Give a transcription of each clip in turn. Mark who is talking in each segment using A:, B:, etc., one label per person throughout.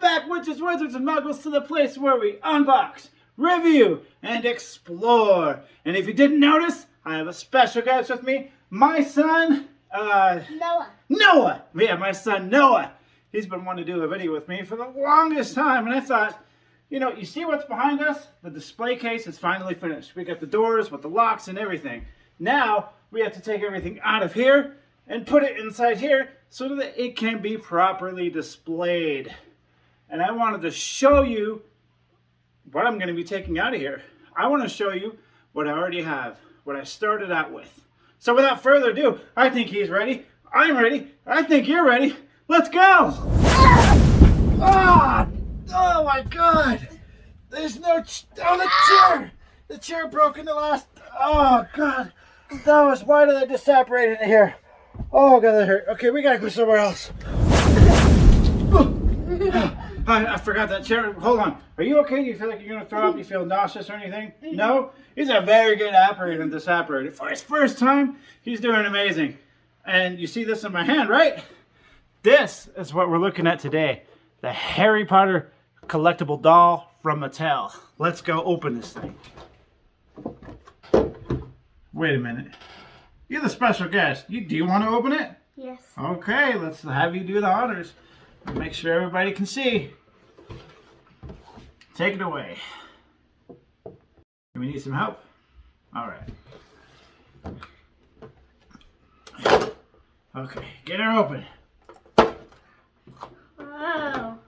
A: back, witches, wizards, and muggles, to the place where we unbox, review, and explore. And if you didn't notice, I have a special guest with me, my son, Noah. Yeah, my son Noah. He's been wanting to do a video with me for the longest time, and I thought, you know, you see what's behind us? The display case is finally finished. We got the doors with the locks and everything. Now, we have to take everything out of here and put it inside here so that it can be properly displayed. And I wanted to show you what I'm going to be taking out of here. I want to show you what I already have, what I started out with. So without further ado, I think he's ready. I'm ready. I think you're ready. Let's go! Ah! Oh my God! There's no... the chair! The chair broke in the last... Oh God! That was... Why did I just separate in here? Oh God, that hurt. Okay, we gotta go somewhere else. I forgot that chair. Hold on. Are you okay? Do you feel like you're gonna throw up? Do you feel nauseous or anything? No? He's a very good operator in this operator. For his first time, he's doing amazing. And you see this in my hand, right? This is what we're looking at today. The Harry Potter collectible doll from Mattel. Let's go open this thing. Wait a minute. You're the special guest. Do you want to open it?
B: Yes.
A: Okay, let's have you do the honors. Make sure everybody can see. Take it away. Do we need some help? All right. Okay, get her open.
B: Wow.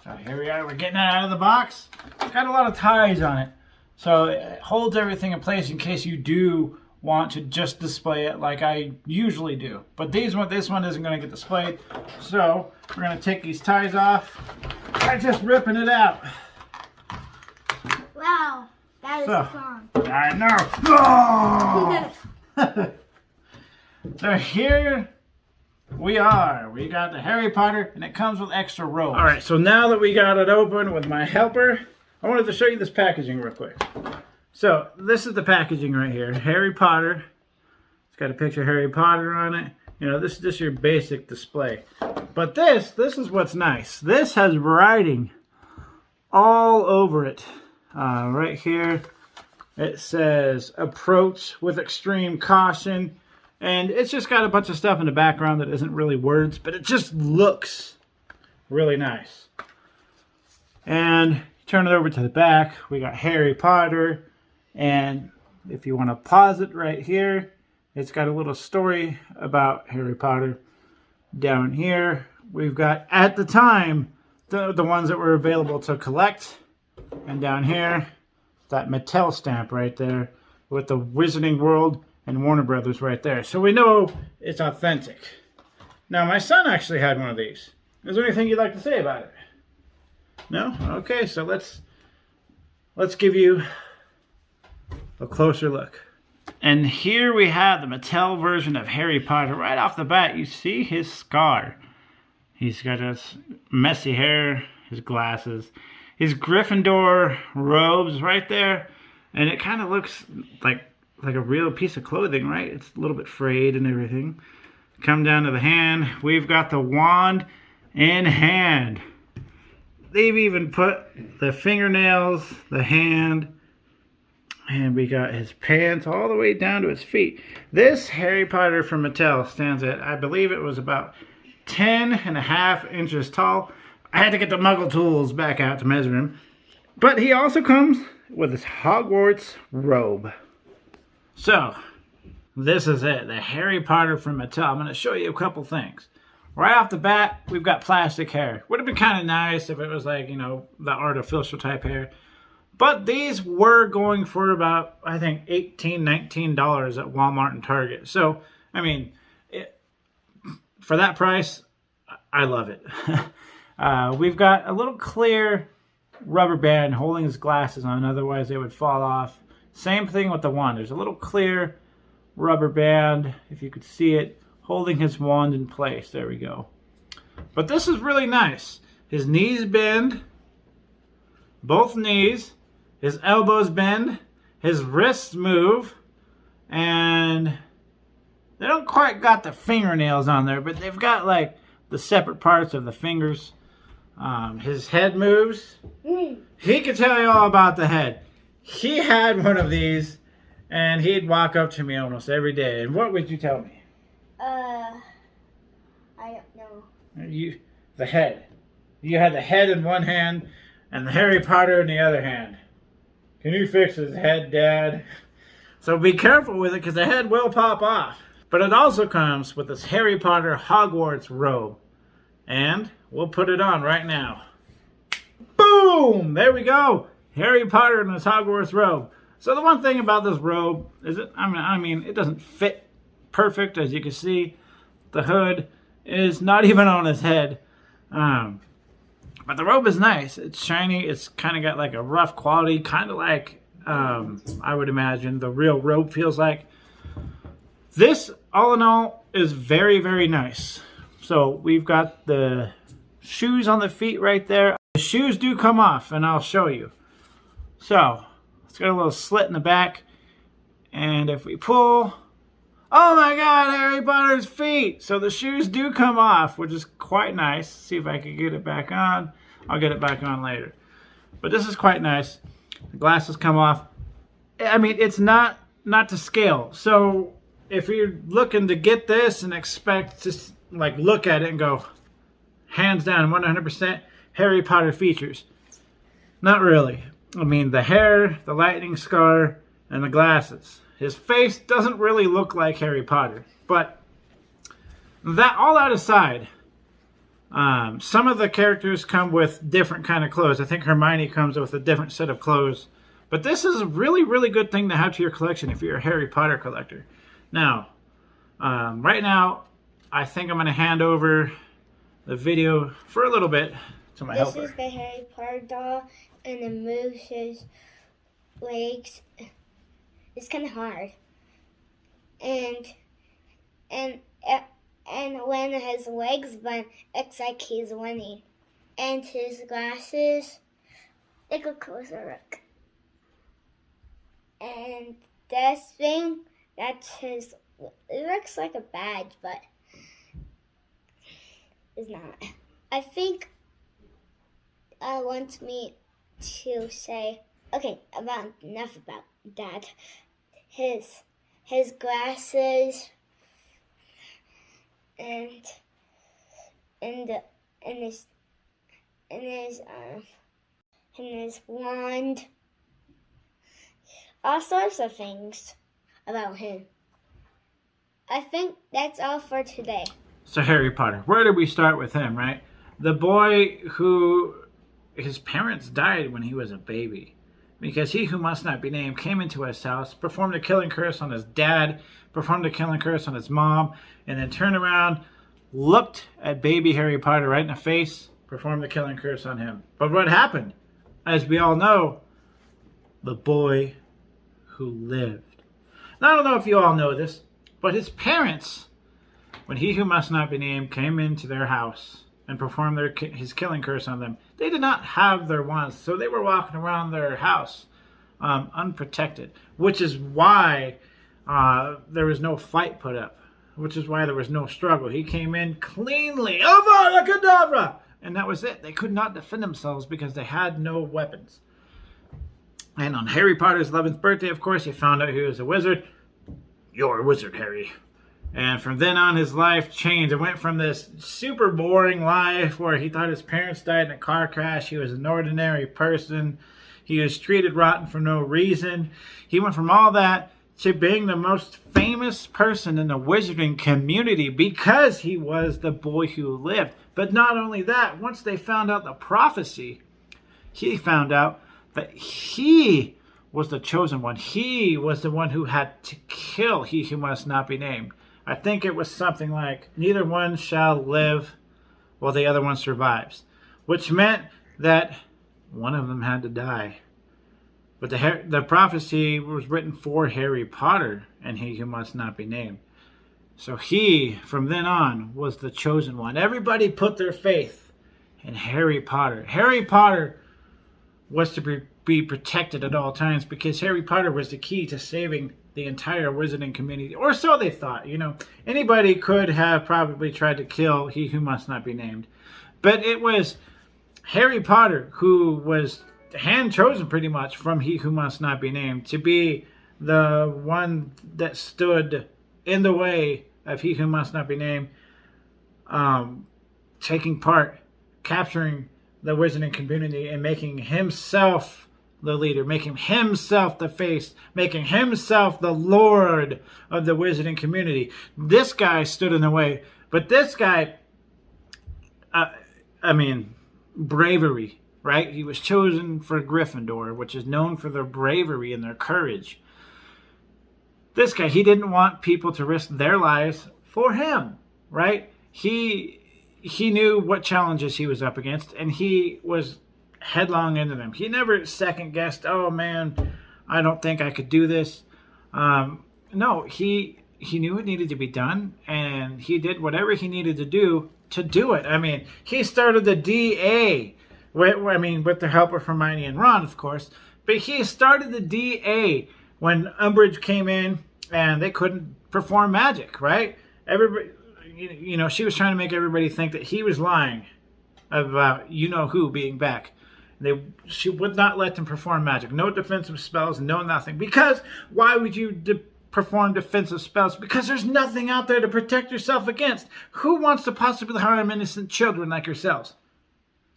A: So here we are. We're getting it out of the box. It's got a lot of ties on it, so it holds everything in place in case you do want to just display it like I usually do. But this one isn't going to get displayed, so we're going to take these ties off by just ripping it out.
B: Wow, that is strong.
A: I know. So here we are. We got the Harry Potter, and it comes with extra ropes. All right, so now that we got it open with my helper, I wanted to show you this packaging real quick. So this is the packaging right here. Harry Potter. It's got a picture of Harry Potter on it. You know, this is just your basic display. But this is what's nice. This has writing all over it. Right here, it says, approach with extreme caution. And it's just got a bunch of stuff in the background that isn't really words, but it just looks really nice. And turn it over to the back, we got Harry Potter. And if you want to pause it right here, it's got a little story about Harry Potter. Down here, we've got, at the time, the ones that were available to collect. And down here, that Mattel stamp right there with the Wizarding World and Warner Brothers right there. So we know it's authentic. Now, my son actually had one of these. Is there anything you'd like to say about it? No? Okay, so let's give you a closer look. And here we have the Mattel version of Harry Potter. Right off the bat, you see his scar. He's got his messy hair, his glasses, his Gryffindor robes right there. And it kind of looks like a real piece of clothing, right? It's a little bit frayed and everything. Come down to the hand. We've got the wand in hand. They've even put the fingernails, the hand, and we got his pants all the way down to his feet. This Harry Potter from Mattel stands at, I believe it was about 10.5 inches tall. I had to get the Muggle tools back out to measure him. But he also comes with his Hogwarts robe. So, this is it, the Harry Potter from Mattel. I'm going to show you a couple things. Right off the bat, we've got plastic hair. Would have been kind of nice if it was like, you know, the artificial type hair. But these were going for about, I think, $18, $19 at Walmart and Target. So, I mean, for that price, I love it. We've got a little clear rubber band holding his glasses on, otherwise they would fall off. Same thing with the wand. There's a little clear rubber band, if you could see it, holding his wand in place. There we go. But this is really nice. His knees bend, both knees, his elbows bend, his wrists move, and they don't quite got the fingernails on there, but they've got like the separate parts of the fingers. His head moves. He could tell you all about the head. He had one of these, and he'd walk up to me almost every day. And what would you tell me?
B: I don't know.
A: The head. You had the head in one hand and the Harry Potter in the other hand. Can you fix his head, Dad? So be careful with it because the head will pop off. But it also comes with this Harry Potter Hogwarts robe. And we'll put it on right now. Boom! There we go. Harry Potter in his Hogwarts robe. So the one thing about this robe is I mean, it doesn't fit perfect, as you can see. The hood is not even on his head. But the robe is nice. It's shiny. It's kind of got like a rough quality, kind of like I would imagine the real robe feels like. This, all in all, is very, very nice. So we've got the shoes on the feet right there. The shoes do come off, and I'll show you. So it's got a little slit in the back, and if we pull, oh my God, Harry Potter's feet! So the shoes do come off, which is quite nice. See if I can get it back on. I'll get it back on later. But this is quite nice. The glasses come off. I mean, it's not to scale. So if you're looking to get this and expect to like look at it and go, hands down, 100% Harry Potter features. Not really. I mean, the hair, the lightning scar, and the glasses. His face doesn't really look like Harry Potter. But that all that aside, some of the characters come with different kind of clothes. I think Hermione comes with a different set of clothes. But this is a really, really good thing to have to your collection if you're a Harry Potter collector. Now, right now, I think I'm going to hand over the video for a little bit to my helper.
B: This is the Harry Potter doll, and it moves his legs. It's kind of hard. And when his legs bend, it's like he's winning. And his glasses, take a closer look. And this thing, that's his, it looks like a badge, but it's not. I think wants me to say, okay, enough about that. His glasses and his wand, all sorts of things about him. I think that's all for today.
A: So Harry Potter, where did we start with him, right? The boy who his parents died when he was a baby. Because he who must not be named came into his house, performed a killing curse on his dad, performed a killing curse on his mom, and then turned around, looked at baby Harry Potter right in the face, performed the killing curse on him. But what happened? As we all know, the boy who lived. Now, I don't know if you all know this, but his parents, when he who must not be named came into their house and performed his killing curse on them, they did not have their wands, so they were walking around their house unprotected, which is why there was no fight put up, which is why there was no struggle. He came in cleanly, Avada Kedavra, and that was it. They could not defend themselves because they had no weapons. And on Harry Potter's 11th birthday, of course, he found out he was a wizard. You're a wizard, Harry. And from then on, his life changed. It went from this super boring life where he thought his parents died in a car crash. He was an ordinary person. He was treated rotten for no reason. He went from all that to being the most famous person in the wizarding community because he was the boy who lived. But not only that, once they found out the prophecy, he found out that he was the chosen one. He was the one who had to kill he who must not be named. I think it was something like, neither one shall live while the other one survives. Which meant that one of them had to die. But the prophecy was written for Harry Potter and he who must not be named. So he, from then on, was the chosen one. Everybody put their faith in Harry Potter. Harry Potter was to be protected at all times because Harry Potter was the key to saving the entire wizarding community, or so they thought. You know, anybody could have probably tried to kill he who must not be named, but it was Harry Potter who was hand chosen pretty much from he who must not be named to be the one that stood in the way of he who must not be named, taking part, capturing the wizarding community and making himself the leader, making himself the face, making himself the lord of the wizarding community. This guy stood in the way, but this guy, bravery, right? He was chosen for Gryffindor, which is known for their bravery and their courage. This guy, he didn't want people to risk their lives for him, right? He knew what challenges he was up against, and he was headlong into them. He never second-guessed, oh, man, I don't think I could do this. No, he knew it needed to be done, and he did whatever he needed to do it. I mean, he started the DA, with the help of Hermione and Ron, of course, but he started the DA when Umbridge came in and they couldn't perform magic, right? Everybody, you know, she was trying to make everybody think that he was lying about you-know-who being back. She would not let them perform magic. No defensive spells, no nothing. Because why would you perform defensive spells? Because there's nothing out there to protect yourself against. Who wants to possibly harm innocent children like yourselves?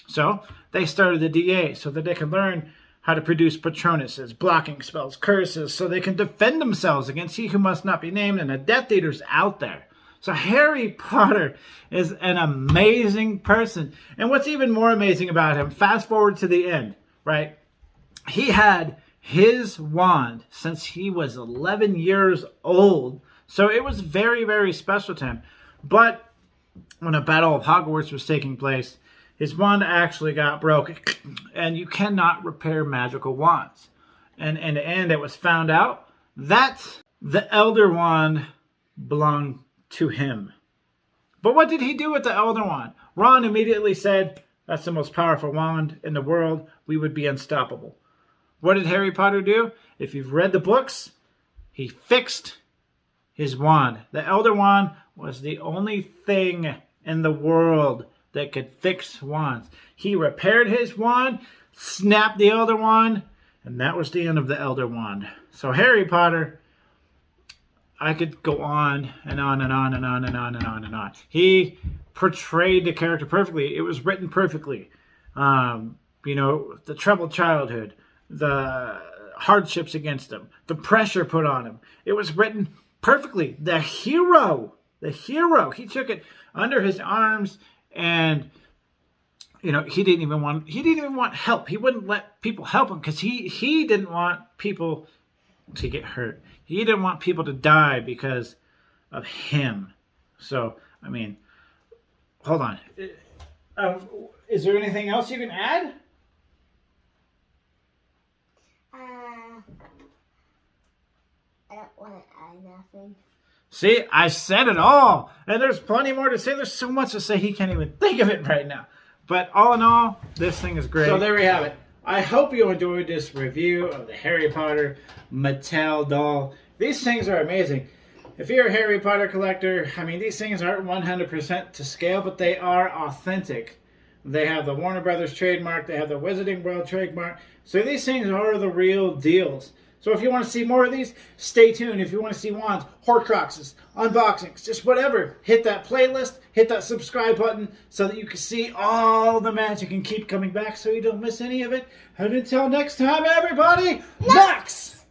A: So they started the DA so that they could learn how to produce Patronuses, blocking spells, curses, so they can defend themselves against he who must not be named and the Death Eaters out there. So Harry Potter is an amazing person. And what's even more amazing about him, fast forward to the end, right? He had his wand since he was 11 years old. So it was very, very special to him. But when a battle of Hogwarts was taking place, his wand actually got broken. And you cannot repair magical wands. And in the end, it was found out that the Elder Wand belonged to him. But what did he do with the Elder Wand? Ron immediately said, that's the most powerful wand in the world. We would be unstoppable. What did Harry Potter do? If you've read the books, he fixed his wand. The Elder Wand was the only thing in the world that could fix wands. He repaired his wand, snapped the Elder Wand, and that was the end of the Elder Wand. So Harry Potter, I could go on and on and on and on and on and on and on. He portrayed the character perfectly. It was written perfectly. The troubled childhood, the hardships against him, the pressure put on him. It was written perfectly. The hero, he took it under his arms, and he didn't even want help. He wouldn't let people help him because he didn't want people to get hurt. He didn't want people to die because of him. So, hold on. Is there anything else you can add?
B: I don't want to add nothing.
A: See, I said it all. And there's plenty more to say. There's so much to say he can't even think of it right now. But all in all, this thing is great. So there we have it. I hope you enjoyed this review of the Harry Potter Mattel doll. These things are amazing. If you're a Harry Potter collector, these things aren't 100% to scale, but they are authentic. They have the Warner Brothers trademark. They have the Wizarding World trademark. So these things are the real deals. So if you want to see more of these, stay tuned. If you want to see wands, Horcruxes, unboxings, just whatever, hit that playlist, hit that subscribe button so that you can see all the magic and keep coming back so you don't miss any of it. And until next time, everybody, Max!